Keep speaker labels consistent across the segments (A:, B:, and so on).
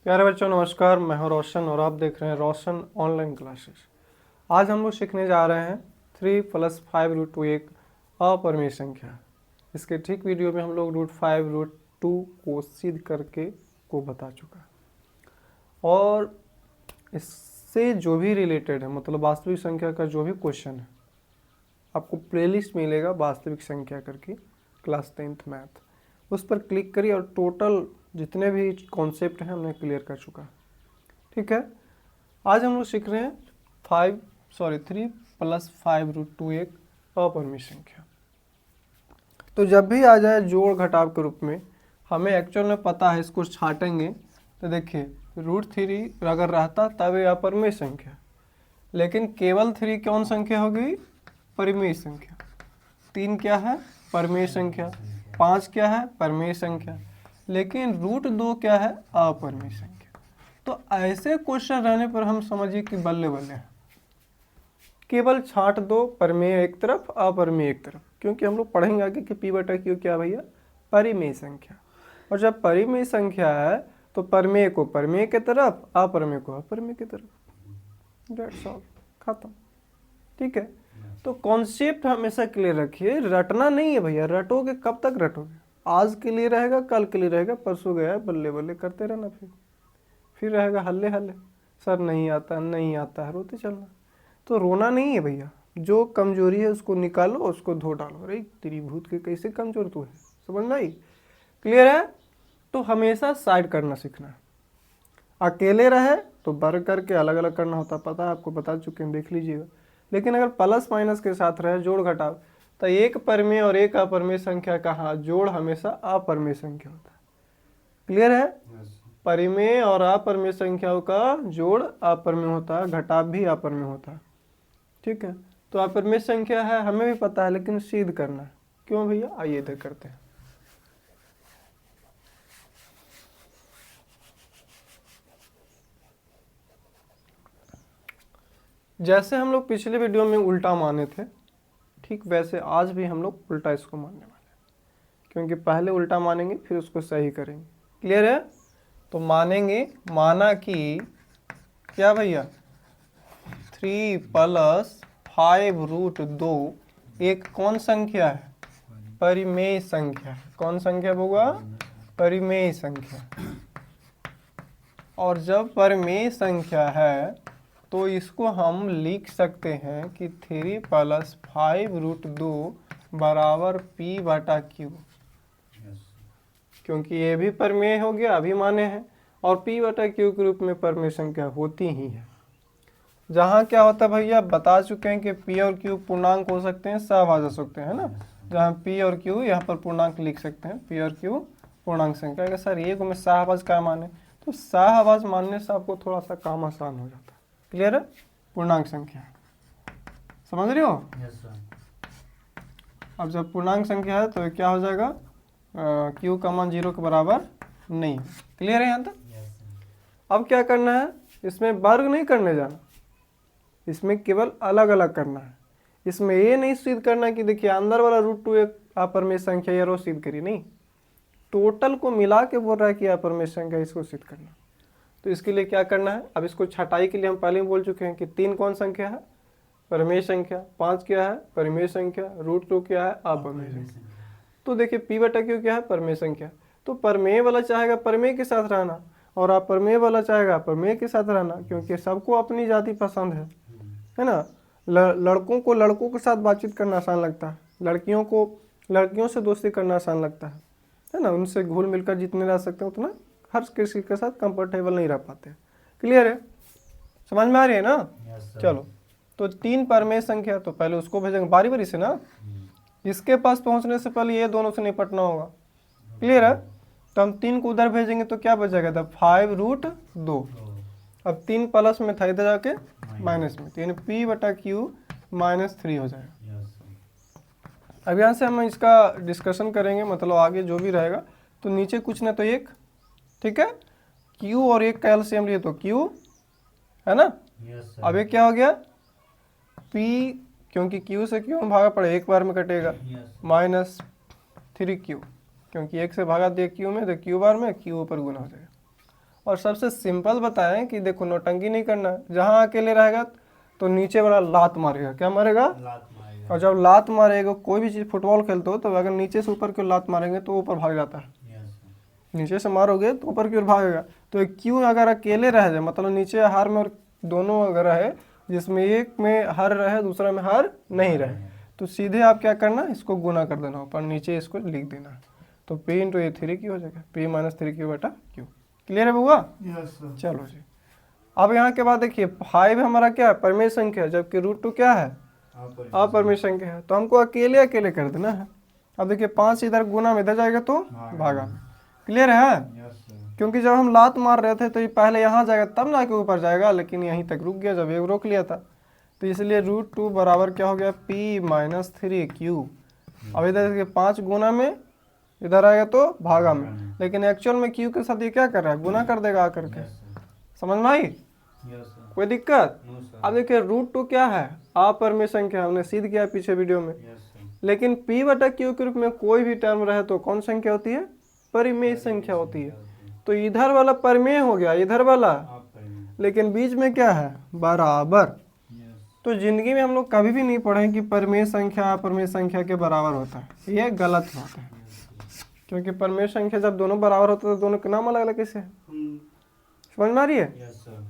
A: प्यारे बच्चों नमस्कार, मैं हूं रोशन और आप देख रहे हैं रोशन ऑनलाइन क्लासेस। आज हम लोग सीखने जा रहे हैं 3+5√2 एक अपरिमेय संख्या। इसके ठीक वीडियो में हम लोग √5√2 को सिद्ध करके को बता चुका। और इससे जो भी रिलेटेड है, मतलब वास्तविक संख्या का जो भी क्वेश्चन है, आपको प्लेलिस्ट मिलेगा वास्तविक संख्या करके, क्लास 10th मैथ। उस पर क्लिक करिए और टोटल जितने भी कॉन्सेप्ट हैं हमने क्लियर कर चुका। ठीक है, आज हम लोग सीख रहे हैं 3+5√2 एक अपरिमेय संख्या। तो जब भी आ जाए जोड़ घटाव के रूप में, हमें एक्चुअल में पता है, इसको छाटेंगे तो देखिए √3 अगर रहता तब ये अपरिमेय संख्या, लेकिन केवल 3 कौन संख्या हो गई? परिमेय संख्या। 3 क्या है? परिमेय संख्या। 5 क्या है? परिमेय संख्या। लेकिन √2 क्या है? अपरिमेय संख्या। तो ऐसे क्वेश्चन रहने पर हम समझिए कि बल्ले बल्ले हैं, केवल छांट दो परिमेय एक तरफ, अपरिमेय एक तरफ, क्योंकि हम लोग पढ़ेंगे आगे कि P/Q क्या भैया? परिमेय संख्या। और जब परिमेय संख्या है तो परिमेय को परिमेय के तरफ, अपरिमेय को अपरिमेय की तरफ। दैट्स ऑल, खत्म। ठीक है, तो कॉन्सेप्ट हमेशा क्लियर रखिए, रटना नहीं है भैया। रटोगे कब तक रटोगे? आज के लिए रहेगा, कल के लिए रहेगा, परसों गया बल्ले बल्ले करते रहना, फिर रहेगा हल्ले हल्ले, सर नहीं आता नहीं आता है, रोते चलना। तो रोना नहीं है भैया, जो कमजोरी है उसको निकालो, उसको धो डालो। अरे त्रिभुज के कैसे कमजोर तू है, समझ में आई? क्लियर है? तो हमेशा साइड करना सीखना है। अकेले रहे तो वर्ग करके अलग अलग करना होता, पता है आपको, बता चुके हैं, देख लीजिएगा। लेकिन अगर प्लस माइनस के साथ रहे, जोड़ घटाव, तो एक परिमेय और एक अपरिमेय संख्या का जोड़ हमेशा अपरिमेय संख्या होता है। क्लियर है? परिमेय और अपरिमेय संख्याओं का जोड़ अपरिमेय होता है, घटाव भी अपरिमेय होता है। ठीक है, तो अपरिमेय संख्या है हमें भी पता है, लेकिन सिद्ध करना है। क्यों भैया? आइए इधर करते हैं। जैसे हम लोग पिछले वीडियो में उल्टा माने थे, ठीक वैसे आज भी हम लोग उल्टा इसको मानने वाले हैं, क्योंकि पहले उल्टा मानेंगे फिर उसको सही करेंगे। क्लियर है? तो मानेंगे, माना कि क्या भैया? 3+5√2 एक कौन संख्या है? परिमेय संख्या। कौन संख्या होगा? परिमेय संख्या। और जब परिमेय संख्या है तो इसको हम लिख सकते हैं कि 3+5√2 बराबर P/Q, क्योंकि ये भी परिमेय हो गया, अभी माने हैं, और P/Q के रूप में परिमेय संख्या होती ही है। जहाँ क्या होता है भैया, बता चुके हैं कि P और Q पूर्णांक हो सकते हैं, सहभाजक हो सकते हैं ना। जहाँ P और Q यहाँ पर पूर्णांक लिख सकते हैं, P और Q पूर्णांक संख्या। अगर सर ये को मैं सहभाजक क्या माने, तो सहभाजक मानने से आपको थोड़ा सा काम आसान हो जाता है। क्लियर है? पूर्णांक संख्या समझ रहे हो? अब जब पूर्णांक संख्या है तो क्या हो जाएगा? Q का मान 0 के बराबर नहीं। क्लियर है यहाँ तक? अब क्या करना है, इसमें वर्ग नहीं करने जाना, इसमें केवल अलग अलग करना है। इसमें ये नहीं सिद्ध करना कि देखिए अंदर वाला √2 एक अपरिमेय संख्या या रो सिद्ध करिए, नहीं, टोटल को मिला के बोल रहा है कि अपरिमेय संख्या, इसको सिद्ध करना। तो इसके लिए क्या करना है, अब इसको छटाई के लिए हम पहले ही बोल चुके हैं कि 3 कौन संख्या है? परिमेय संख्या। 5 क्या है? परिमेय संख्या। √2 क्या है? अपरिमेय संख्या। तो देखिए P/Q क्या है? परिमेय संख्या। तो परिमेय वाला चाहेगा परिमेय के साथ रहना, और अपरिमेय वाला चाहेगा अपरिमेय के साथ रहना, क्योंकि सबको अपनी जाति पसंद है ना। लड़कों को लड़कों के साथ बातचीत करना आसान लगता है, लड़कियों को लड़कियों से दोस्ती करना आसान लगता है ना। उनसे घुल मिलकर जितने रह सकते हैं उतना हर किसी के साथ कंफर्टेबल नहीं रह पाते। क्लियर है? समझ में आ रही है ना? चलो, तो 3 परिमेय संख्या, तो पहले उसको भेजेंगे बारी बारी से ना। इसके पास पहुंचने से पहले ये दोनों से निपटना होगा। क्लियर है? तो हम 3 को उधर भेजेंगे तो क्या बचेगा था? 5√2। अब 3 प्लस में था, इधर जाके माइनस में, तो यानी P/Q -3 हो जाएगा। अब यहाँ से हम इसका डिस्कशन करेंगे, मतलब आगे जो भी रहेगा। तो नीचे कुछ ना तो 1, ठीक है, Q और 1 का एलसीएम लिए तो Q है ना। अब ये क्या हो गया? P, क्योंकि Q से Q में भागा पड़े, एक बार में कटेगा, -3Q, क्योंकि 1 से भागा दिया Q में तो Q बार में Q ऊपर गुना हो जाएगा। और सबसे सिंपल बताएं कि देखो नौटंकी नहीं करना, जहाँ अकेले रहेगा तो नीचे वाला लात मारेगा, क्या मारेगा,
B: लात मारेगा।
A: और जब लात मारेगा कोई भी चीज़ फुटबॉल खेलते हो तो अगर नीचे से ऊपर की ओर लात मारेंगे तो ऊपर भाग जाता है,
B: यस सर।
A: नीचे से मारोगे तो ऊपर की ओर भागेगा। तो एक क्यों अगर अकेले रह जाए, मतलब नीचे हार में और दोनों अगर रहे, जिसमें एक में हर रहे दूसरा में हर नहीं रहे, तो सीधे आप क्या करना, इसको गुना कर देना ऊपर नीचे, इसको लिख देना। तो P इंटू ए 3 क्यू हो जाएगा, P माइनस 3 क्यू बटा क्यू। क्लियर है बउआ?
B: Yes sir.
A: चलो जी, अब यहाँ के बाद देखिए 5 हमारा क्या है, परिमेय संख्या है, जबकि √2 क्या है, अपरिमेय संख्या है, तो हमको अकेले अकेले कर देना है। अब देखिए 5 इधर गुना में इधर जाएगा तो भागा में। क्लियर है?
B: Yes sir.
A: क्योंकि जब हम लात मार रहे थे तो ये पहले यहाँ जाएगा तब ना के ऊपर जाएगा, लेकिन यहीं तक रुक गया जब एक रोक लिया था, तो इसलिए √2 बराबर क्या हो गया, P माइनस 3Q। अब इधर देखिए 5 गुना में इधर आएगा तो भागा में, लेकिन एक्चुअल में Q के साथ ये क्या कर रहा है, गुना कर देगा आकर के। समझ में आई?
B: Yes sir.
A: कोई दिक्कत?
B: No sir.
A: अब देखिए √2 क्या है, अपरिमेय संख्या, हमने सिद्ध किया पीछे वीडियो में।
B: Yes sir.
A: लेकिन P बटा Q के रूप में कोई भी टर्म रहे तो कौन संख्या होती है, परिमेय संख्या होती है। तो इधर वाला परिमेय हो गया, इधर वाला,
B: अपरिमेय।
A: लेकिन बीच में क्या है, बराबर।
B: यस।
A: तो जिंदगी में हम लोग कभी भी नहीं पढ़े कि परिमेय संख्या अपरिमेय संख्या के बराबर होता है, ये गलत बात है। क्योंकि परिमेय संख्या जब दोनों बराबर होते हैं तो दोनों के नाम अलग अलग कैसे है, समझ में आ रही है?
B: Yes sir.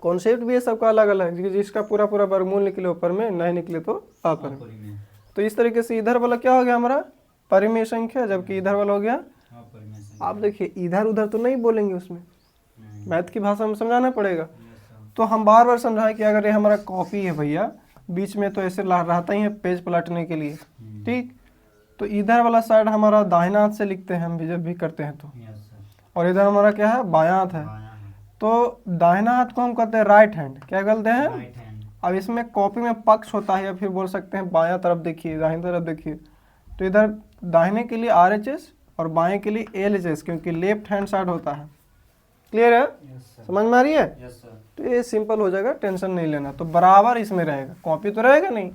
A: कॉन्सेप्ट भी है सबका अलग अलग है, जिसका पूरा पूरा वर्गमूल निकले ऊपर में, नहीं निकले तो अपरिमेय।
B: अपरिमेय।
A: तो इस तरीके से इधर वाला क्या हो गया हमारा, परिमेय संख्या, जबकि इधर वाला हो गया।
B: अपरिमेय संख्या।
A: आप देखिए इधर उधर तो नहीं बोलेंगे, उसमें मैथ की भाषा में समझाना पड़ेगा।
B: Yes sir.
A: तो हम बार बार समझाएं कि अगर ये हमारा कॉपी है भैया, बीच में तो ऐसे रहता ही है पेज पलटने के लिए, ठीक। तो इधर वाला साइड हमारा दाहिना हाथ से लिखते हैं हम भी जब भी करते हैं तो,
B: यस सर।
A: और इधर हमारा क्या है, बायां हाथ है।
B: बायां है।
A: तो दाहिना हाथ को हम कहते हैं राइट हैंड, क्या कहते हैं?
B: Right hand.
A: अब इसमें कॉपी में पक्ष होता है, या फिर बोल सकते हैं बायां तरफ देखिए, दाहिनी तरफ देखिए। तो इधर दाहिने के लिए RHS और बाएं के लिए LHS, क्योंकि लेफ्ट हैंड साइड होता है। क्लियर है?
B: Yes sir.
A: समझ में आ रही है?
B: Yes sir.
A: तो ये सिंपल हो जाएगा, टेंशन नहीं लेना। तो बराबर इसमें रहेगा, कॉपी तो रहेगा नहीं,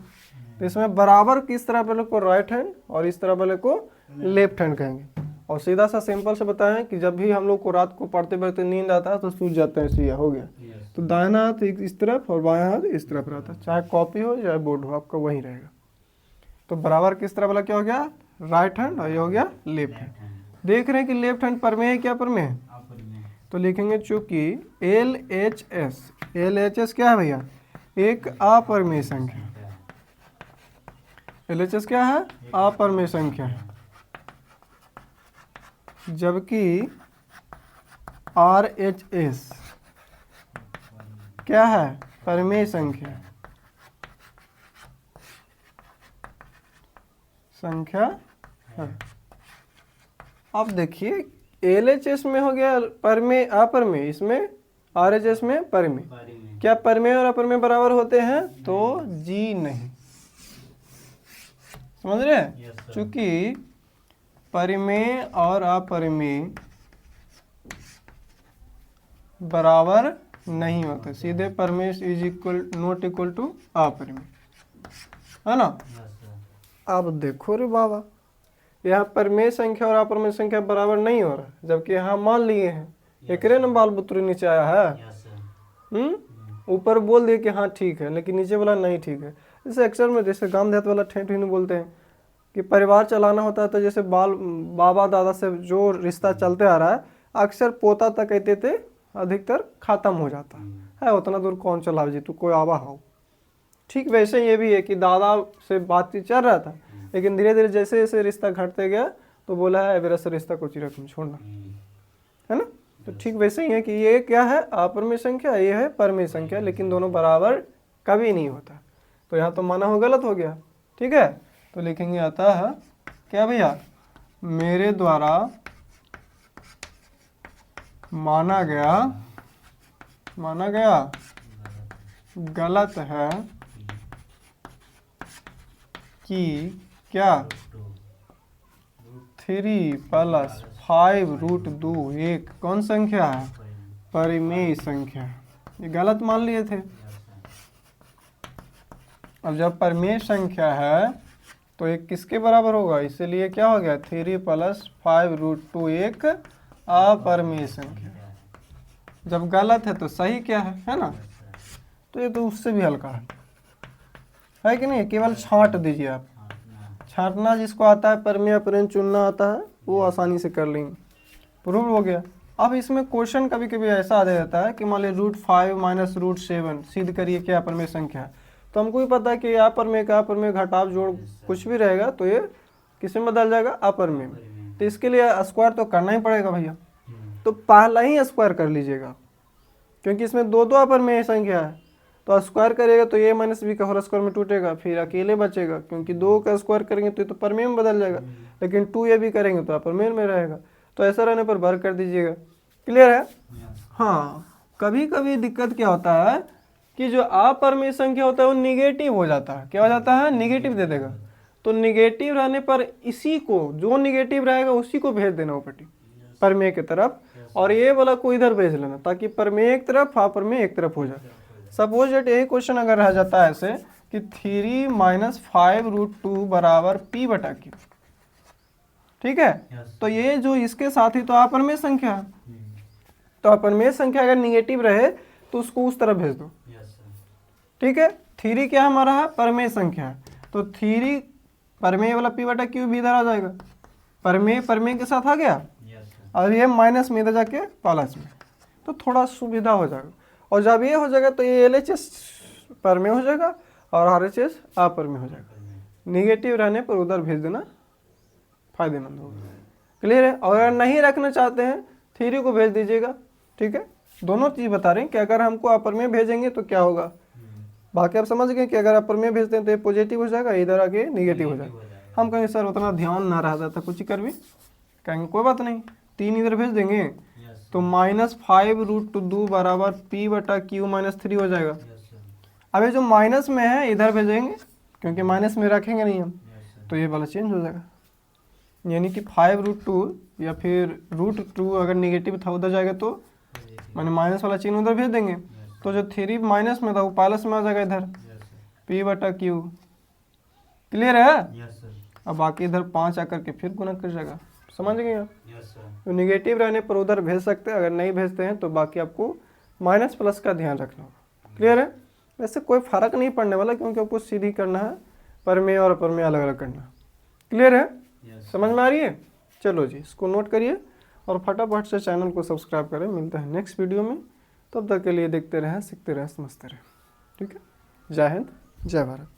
A: तो इसमें बराबर किस तरह वाले को राइट हैंड और इस तरह वाले को लेफ्ट हैंड कहेंगे। और सीधा सा सिंपल से बताएं कि जब भी हम लोग को रात को पढ़ते पढ़ते नींद आता है तो सूझ जाता है, ऐसे हो गया।
B: यस।
A: तो दाहिना हाथ इस तरफ और बायां हाथ इस तरफ रहता है, चाहे कॉपी हो चाहे बोर्ड हो, आपका वही रहेगा। तो बराबर किस तरह वाला क्या हो गया, राइट हैंड, और ये हो गया लेफ्ट हैंड। देख रहे हैं कि लेफ्ट हैंड परिमेय है क्या परिमेय है?
B: अपरिमेय।
A: तो लिखेंगे चूंकि LHS क्या है भैया, एक अपरिमेय संख्या। LHS क्या है, अपरिमेय संख्या है, जबकि RHS क्या है, परिमेय संख्या है। अब देखिए LHS में हो गया परिमेय अपरिमेय, इसमें RHS में परिमेय।
B: परिमेय।
A: क्या परिमेय और अपरिमेय बराबर होते हैं? तो जी नहीं, समझ रहे हैं?
B: Yes sir.
A: चूंकि परिमेय और अपरिमेय बराबर नहीं होते, सीधे परिमेय is equal not equal to अपरिमेय, है ना?
B: Yes sir.
A: अब देखो रे बाबा, यहाँ परिमेय संख्या और अपरिमेय संख्या बराबर नहीं हो रहा, जबकि यहाँ मान लिए हैं, एकरे न बाल बुतरू नीचे आया है।
B: Yes sir.
A: ऊपर बोल दिए कि हाँ ठीक है, लेकिन नीचे वाला नहीं ठीक है। जैसे अक्सर में जैसे गांव देहात वाला ठेठ ही बोलते हैं कि परिवार चलाना होता है, तो जैसे बाबा दादा से जो रिश्ता चलते आ रहा है, अक्सर पोता तक कहते थे अधिकतर खत्म हो जाता है, उतना दूर कौन चलाओ जी, तू कोई आवा हो। ठीक वैसे ये भी है कि दादा से बातचीत चल रहा था, लेकिन धीरे धीरे जैसे जैसे रिश्ता घटते गया तो बोला है मेरा से रिश्ता को चिरक छोड़ना, है ना? तो ठीक वैसे ही है कि ये क्या है, अपरिमेय संख्या, ये है परिमेय संख्या, लेकिन दोनों बराबर कभी नहीं होता। तो यहाँ तो माना हो गलत हो गया, ठीक है। तो लिखेंगे अतः क्या भैया, मेरे द्वारा माना गया गलत है कि क्या 3 + 5 √2 एक कौन संख्या है, परिमेय संख्या। ये गलत मान लिए थे। अब जब परिमेय संख्या है तो एक किसके बराबर होगा, इसलिए क्या हो गया 3 + 5 √2 एक अपरिमेय संख्या। जब गलत है तो सही क्या है ना।
B: Yes sir.
A: तो ये तो उससे भी हल्का है कि नहीं, केवल छांट दीजिए आप।
B: हाँ ना।
A: छांटना जिसको आता है, परमेय अपरेंज चुनना आता है, वो आसानी से कर लेंगे। प्रूव हो गया। अब इसमें क्वेश्चन कभी कभी ऐसा आ जाता है कि मान लीजिए √5 माइनस √7 सिद्ध करिए क्या अपरमेय संख्या है। तो हमको ही पता है कि अपरमेय का अपरमेय घटाव जोड़ कुछ भी रहेगा तो ये किस में बदल जाएगा, अपरमेय में। तो इसके लिए स्क्वायर तो करना ही पड़ेगा भैया। तो पहला ही स्क्वायर कर लीजिएगा, क्योंकि इसमें दो दो अपरमेय संख्या है। तो स्क्वायर करेगा तो a माइनस बी का होल स्क्वायर में टूटेगा, फिर अकेले बचेगा, क्योंकि 2 का स्क्वायर करेंगे तो ये तो परमेय में बदल जाएगा, लेकिन 2a भी करेंगे तो अपरमेय में रहेगा। तो ऐसा रहने पर भर कर दीजिएगा। क्लियर है। हाँ, कभी कभी दिक्कत क्या होता है कि जो अपरमेय संख्या होता है वो निगेटिव हो जाता है। क्या हो जाता है, निगेटिव दे देगा। तो निगेटिव रहने पर इसी को, जो निगेटिव रहेगा उसी को भेज देना ऊपर परमेय की तरफ, और ये वाला को इधर भेज लेना, ताकि परमेय एक तरफ अपरमेय एक तरफ हो जाए। सपोज दैट यही क्वेश्चन अगर रह जाता है ऐसे कि 3 माइनस 5√2 बराबर p/q, ठीक है। तो ये जो इसके साथ ही तो अपरमेय संख्या है, तो अपरमेय संख्या अगर निगेटिव रहे तो उसको उस तरफ भेज दो। ठीक है। 3 क्या हमारा है, परमेय संख्या है, तो 3 परमेय वाला p/q भी इधर आ जाएगा, परमेय परमेय के साथ आ गया, और ये माइनस में इधर जाके प्लस में, तो थोड़ा सुविधा हो जाएगा। और जब ये हो जाएगा तो ये LHS परमेय हो जाएगा और RHS अपरमेय हो जाएगा। निगेटिव रहने पर उधर भेज देना फायदेमंद होगा। क्लियर है। और अगर नहीं रखना चाहते हैं 3 को भेज दीजिएगा। ठीक है, दोनों चीज़ बता रहे हैं कि अगर हमको अपरमेय भेजेंगे तो क्या होगा। बाकी आप समझ गए कि अगर अपरमेय भेजते हैं तो ये पॉजिटिव हो जाएगा, इधर आके निगेटिव हो जाएगा। हम कहेंगे सर उतना ध्यान ना रह जाता कुछ ही कर भी, कहेंगे कोई बात नहीं, 3 इधर भेज देंगे तो -5√2 बराबर p/q माइनस 3 हो जाएगा। अब ये जो माइनस में है इधर भेजेंगे, क्योंकि माइनस में रखेंगे नहीं हम, तो ये वाला चेंज हो जाएगा। यानी कि 5√2 या फिर √2 अगर निगेटिव था उधर जाएगा तो मैंने माइनस वाला चिन्ह उधर भेज देंगे, तो जो 3 माइनस में था वो प्लस में आ जाएगा इधर p/q। क्लियर है। अब बाकी इधर 5 आकर के फिर गुना कर जाएगा। समझ गए आप। तो निगेटिव रहने पर उधर भेज सकते हैं, अगर नहीं भेजते हैं तो बाकी आपको माइनस प्लस का ध्यान रखना होगा। क्लियर है। वैसे कोई फर्क नहीं पड़ने वाला, क्योंकि आपको सीधी करना है, परमेय और अपरमेय अलग अलग करना। क्लियर है। समझ में आ रही है। चलो जी, इसको नोट करिए और फटाफट से चैनल को सब्सक्राइब करें। मिलता है नेक्स्ट वीडियो में, तब तक के लिए देखते रहें, सीखते रहें, समझते रहें। ठीक है। जय हिंद, जय भारत।